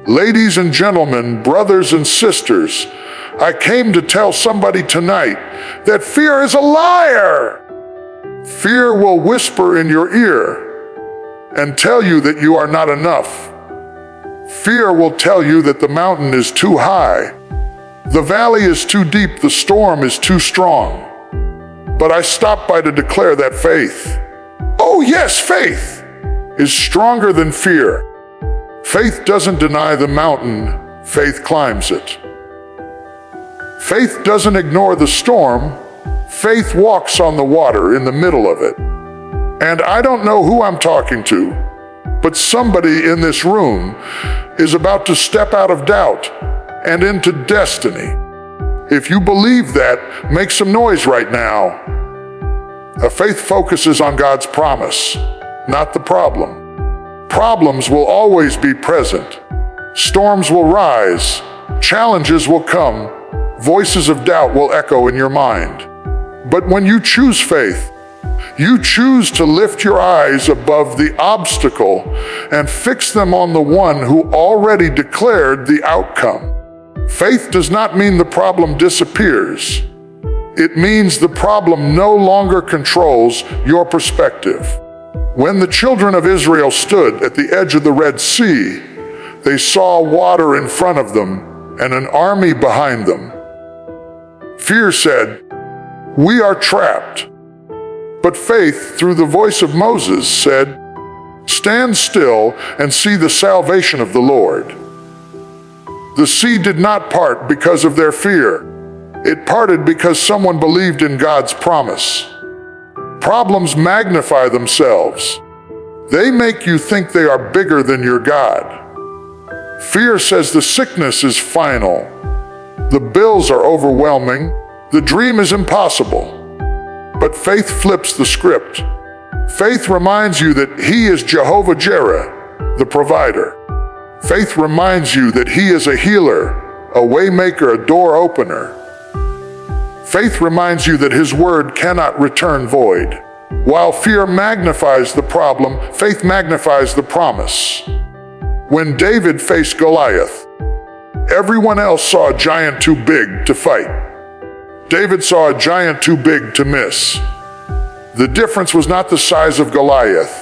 Ladies and gentlemen, brothers and sisters, I came to tell somebody tonight that fear is a liar. Fear will whisper in your ear and tell you that you are not enough. Fear will tell you that the mountain is too high, the valley is too deep, the storm is too strong. But I stopped by to declare that faith, oh yes, faith is stronger than fear. Faith doesn't deny the mountain, faith climbs it. Faith doesn't ignore the storm, faith walks on the water in the middle of it. And I don't know who I'm talking to, but somebody in this room is about to step out of doubt and into destiny. If you believe that, make some noise right now. A faith focuses on God's promise, not the problem. Problems will always be present. Storms will rise, challenges will come, voices of doubt will echo in your mind. But when you choose faith, you choose to lift your eyes above the obstacle and fix them on the one who already declared the outcome. Faith does not mean the problem disappears. It means the problem no longer controls your perspective. When the children of Israel stood at the edge of the Red Sea, they saw water in front of them and an army behind them. Fear said, "We are trapped." But faith, through the voice of Moses, said, "Stand still and see the salvation of the Lord." The sea did not part because of their fear. It parted because someone believed in God's promise. Problems magnify themselves. They make you think they are bigger than your God. Fear says the sickness is final. The bills are overwhelming. The dream is impossible. But faith flips the script. Faith reminds you that He is Jehovah Jireh, the provider. Faith reminds you that He is a healer, a waymaker, a door opener. Faith reminds you that His word cannot return void. While fear magnifies the problem, faith magnifies the promise. When David faced Goliath, everyone else saw a giant too big to fight. David saw a giant too big to miss. The difference was not the size of Goliath.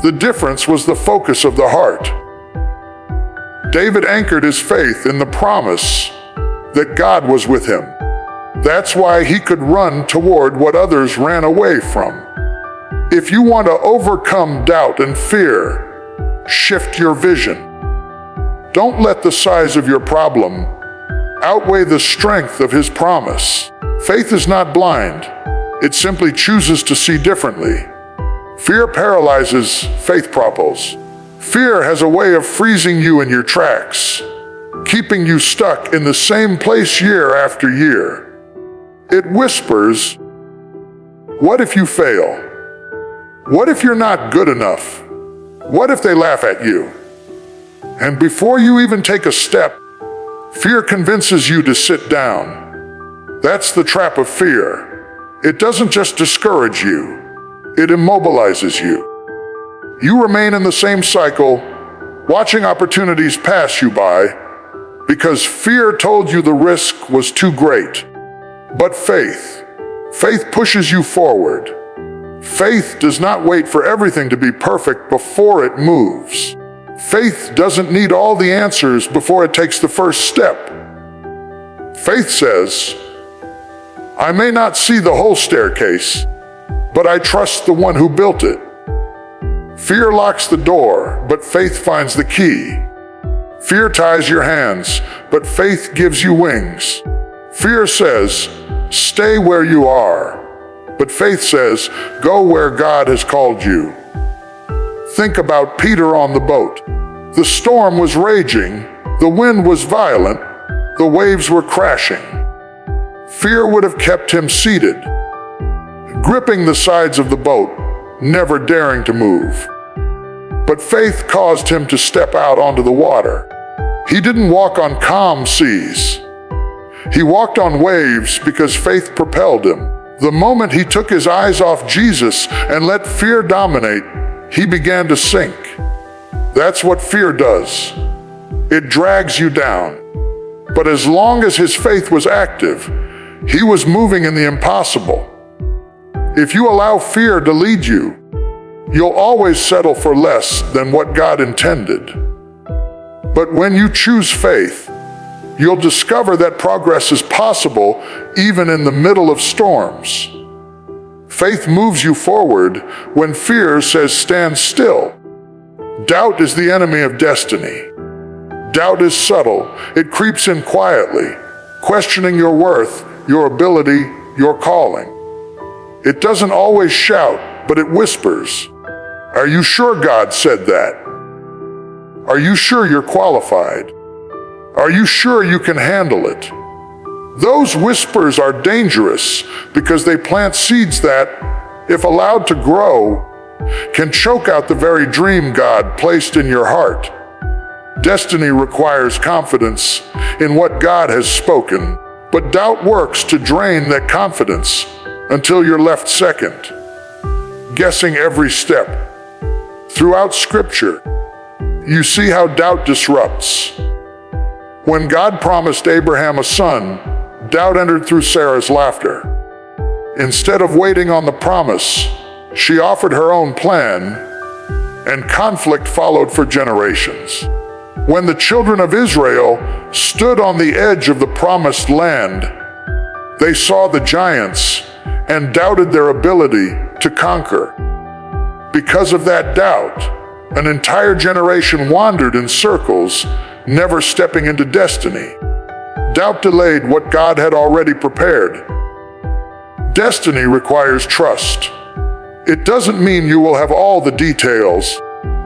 The difference was the focus of the heart. David anchored his faith in the promise that God was with him. That's why he could run toward what others ran away from. If you want to overcome doubt and fear, shift your vision. Don't let the size of your problem outweigh the strength of His promise. Faith is not blind. It simply chooses to see differently. Fear paralyzes, faith propels. Fear has a way of freezing you in your tracks, keeping you stuck in the same place year after year. It whispers, what if you fail? What if you're not good enough? What if they laugh at you? And before you even take a step, fear convinces you to sit down. That's the trap of fear. It doesn't just discourage you, it immobilizes you. You remain in the same cycle, watching opportunities pass you by, because fear told you the risk was too great. But faith pushes you forward. Faith does not wait for everything to be perfect before it moves. Faith doesn't need all the answers before it takes the first step. Faith says, I may not see the whole staircase, but I trust the one who built it. Fear locks the door, but faith finds the key. Fear ties your hands, but faith gives you wings. Fear says, stay where you are, but faith says, go where God has called you. Think about Peter on the boat. The storm was raging, the wind was violent, the waves were crashing. Fear would have kept him seated, gripping the sides of the boat, never daring to move. But faith caused him to step out onto the water. He didn't walk on calm seas. He walked on waves because faith propelled him. The moment he took his eyes off Jesus and let fear dominate, he began to sink. That's what fear does. It drags you down. But as long as his faith was active, he was moving in the impossible. If you allow fear to lead you, you'll always settle for less than what God intended. But when you choose faith, you'll discover that progress is possible even in the middle of storms. Faith moves you forward when fear says stand still. Doubt is the enemy of destiny. Doubt is subtle. It creeps in quietly, questioning your worth, your ability, your calling. It doesn't always shout, but it whispers. Are you sure God said that? Are you sure you're qualified? Are you sure you can handle it? Those whispers are dangerous because they plant seeds that, if allowed to grow, can choke out the very dream God placed in your heart. Destiny requires confidence in what God has spoken, but doubt works to drain that confidence until you're left second, guessing every step. Throughout Scripture, you see how doubt disrupts. When God promised Abraham a son, doubt entered through Sarah's laughter. Instead of waiting on the promise, she offered her own plan, and conflict followed for generations. When the children of Israel stood on the edge of the promised land, they saw the giants and doubted their ability to conquer. Because of that doubt, an entire generation wandered in circles, never stepping into destiny. Doubt delayed what God had already prepared. Destiny requires trust. It doesn't mean you will have all the details,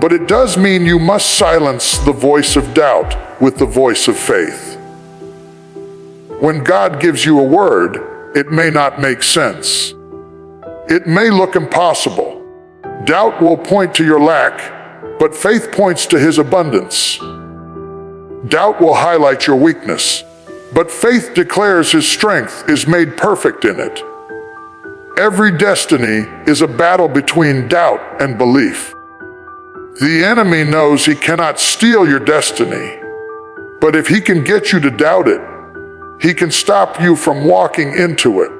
but it does mean you must silence the voice of doubt with the voice of faith. When God gives you a word, it may not make sense. It may look impossible. Doubt will point to your lack, but faith points to his abundance. Doubt will highlight your weakness, but faith declares his strength is made perfect in it. Every destiny is a battle between doubt and belief. The enemy knows he cannot steal your destiny, but if he can get you to doubt it, he can stop you from walking into it.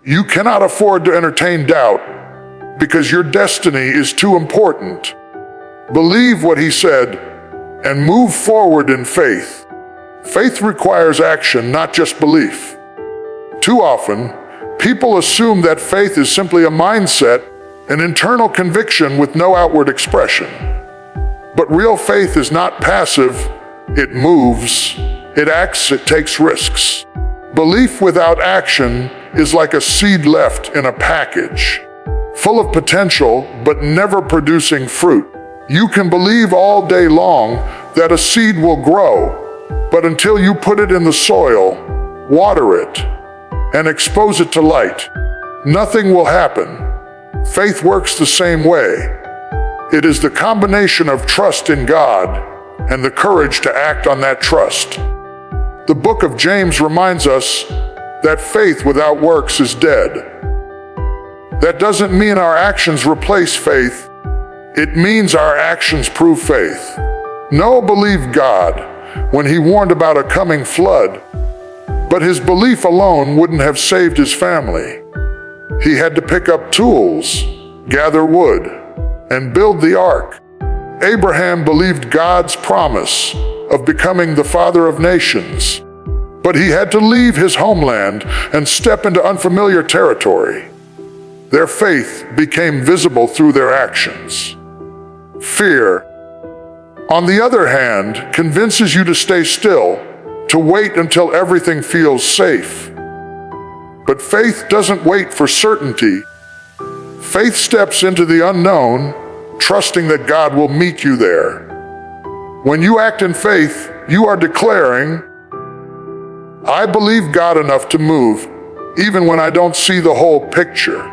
You cannot afford to entertain doubt because your destiny is too important. Believe what he said and move forward in faith. Faith requires action, not just belief. Too often, people assume that faith is simply a mindset, an internal conviction with no outward expression. But real faith is not passive. It moves, it acts, it takes risks. Belief without action is like a seed left in a package, full of potential but never producing fruit. You can believe all day long that a seed will grow, but until you put it in the soil, water it, and expose it to light, nothing will happen. Faith works the same way. It is the combination of trust in God and the courage to act on that trust. The book of James reminds us that faith without works is dead. That doesn't mean our actions replace faith. It means our actions prove faith. Noah believed God when he warned about a coming flood, but his belief alone wouldn't have saved his family. He had to pick up tools, gather wood, and build the ark. Abraham believed God's promise of becoming the father of nations, but he had to leave his homeland and step into unfamiliar territory. Their faith became visible through their actions. Fear, on the other hand, convinces you to stay still, to wait until everything feels safe. But faith doesn't wait for certainty. Faith steps into the unknown, trusting that God will meet you there. When you act in faith, you are declaring, I believe God enough to move, even when I don't see the whole picture.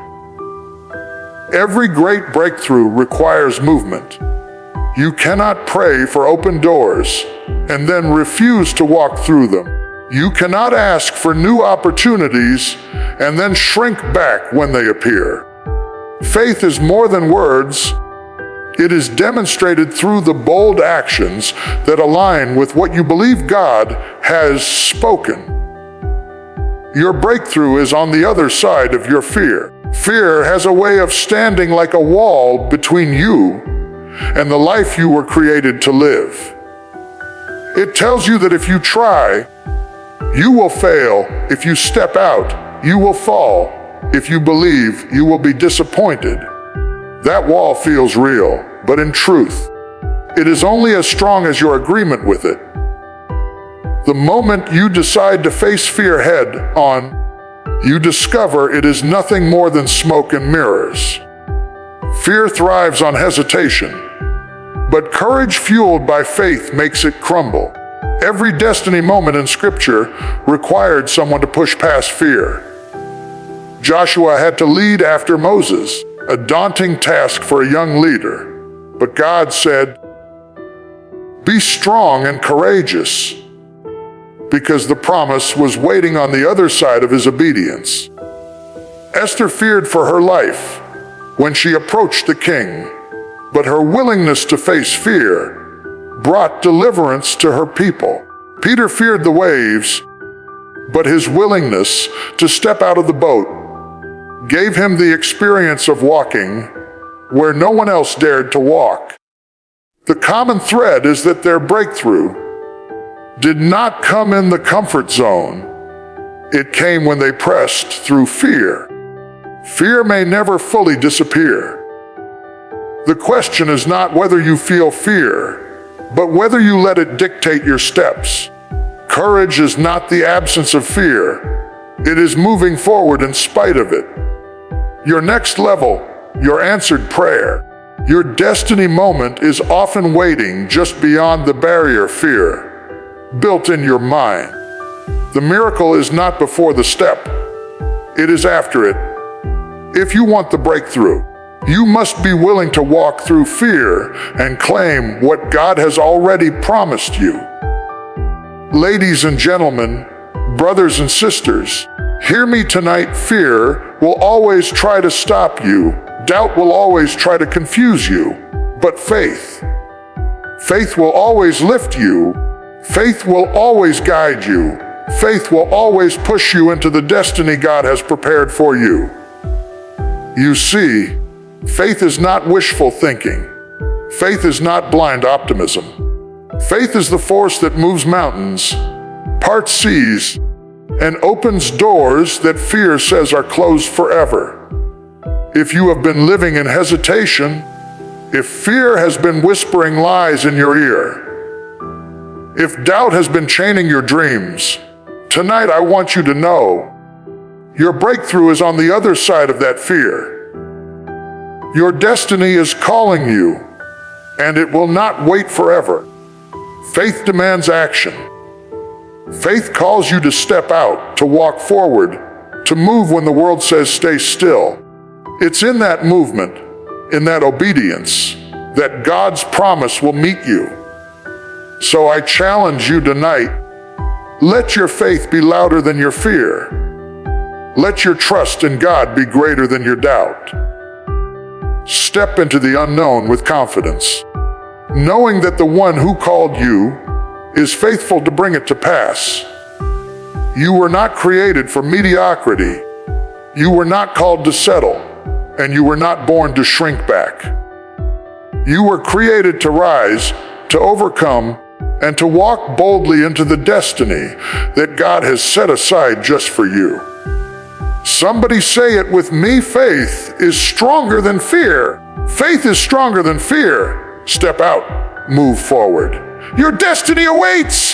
Every great breakthrough requires movement. You cannot pray for open doors and then refuse to walk through them. You cannot ask for new opportunities and then shrink back when they appear. Faith is more than words. It is demonstrated through the bold actions that align with what you believe God has spoken. Your breakthrough is on the other side of your fear. Fear has a way of standing like a wall between you and the life you were created to live. It tells you that if you try, you will fail. If you step out, you will fall. If you believe, you will be disappointed. That wall feels real, but in truth, it is only as strong as your agreement with it. The moment you decide to face fear head on, you discover it is nothing more than smoke and mirrors. Fear thrives on hesitation, but courage fueled by faith makes it crumble. Every destiny moment in Scripture required someone to push past fear. Joshua had to lead after Moses, a daunting task for a young leader. But God said, "Be strong and courageous," because the promise was waiting on the other side of his obedience. Esther feared for her life when she approached the king, but her willingness to face fear brought deliverance to her people. Peter feared the waves, but his willingness to step out of the boat gave him the experience of walking where no one else dared to walk. The common thread is that their breakthrough did not come in the comfort zone. It came when they pressed through fear. Fear may never fully disappear. The question is not whether you feel fear, but whether you let it dictate your steps. Courage is not the absence of fear. It is moving forward in spite of it. Your next level, your answered prayer, your destiny moment is often waiting just beyond the barrier fear built in your mind. The miracle is not before the step, it is after it. If you want the breakthrough, you must be willing to walk through fear and claim what God has already promised you. Ladies and gentlemen, brothers and sisters, hear me tonight. Fear will always try to stop you. Doubt will always try to confuse you. But faith will always lift you. Faith will always guide you. Faith will always push you into the destiny God has prepared for you. You see, faith is not wishful thinking. Faith is not blind optimism. Faith is the force that moves mountains, parts seas, and opens doors that fear says are closed forever. If you have been living in hesitation, if fear has been whispering lies in your ear, if doubt has been chaining your dreams, tonight I want you to know your breakthrough is on the other side of that fear. Your destiny is calling you, and it will not wait forever. Faith demands action. Faith calls you to step out, to walk forward, to move when the world says stay still. It's in that movement, in that obedience, that God's promise will meet you. So I challenge you tonight, let your faith be louder than your fear. Let your trust in God be greater than your doubt. Step into the unknown with confidence, knowing that the one who called you is faithful to bring it to pass. You were not created for mediocrity. You were not called to settle, and you were not born to shrink back. You were created to rise, to overcome, and to walk boldly into the destiny that God has set aside just for you. Somebody say it with me: faith is stronger than fear. Faith is stronger than fear. Step out, move forward. Your destiny awaits!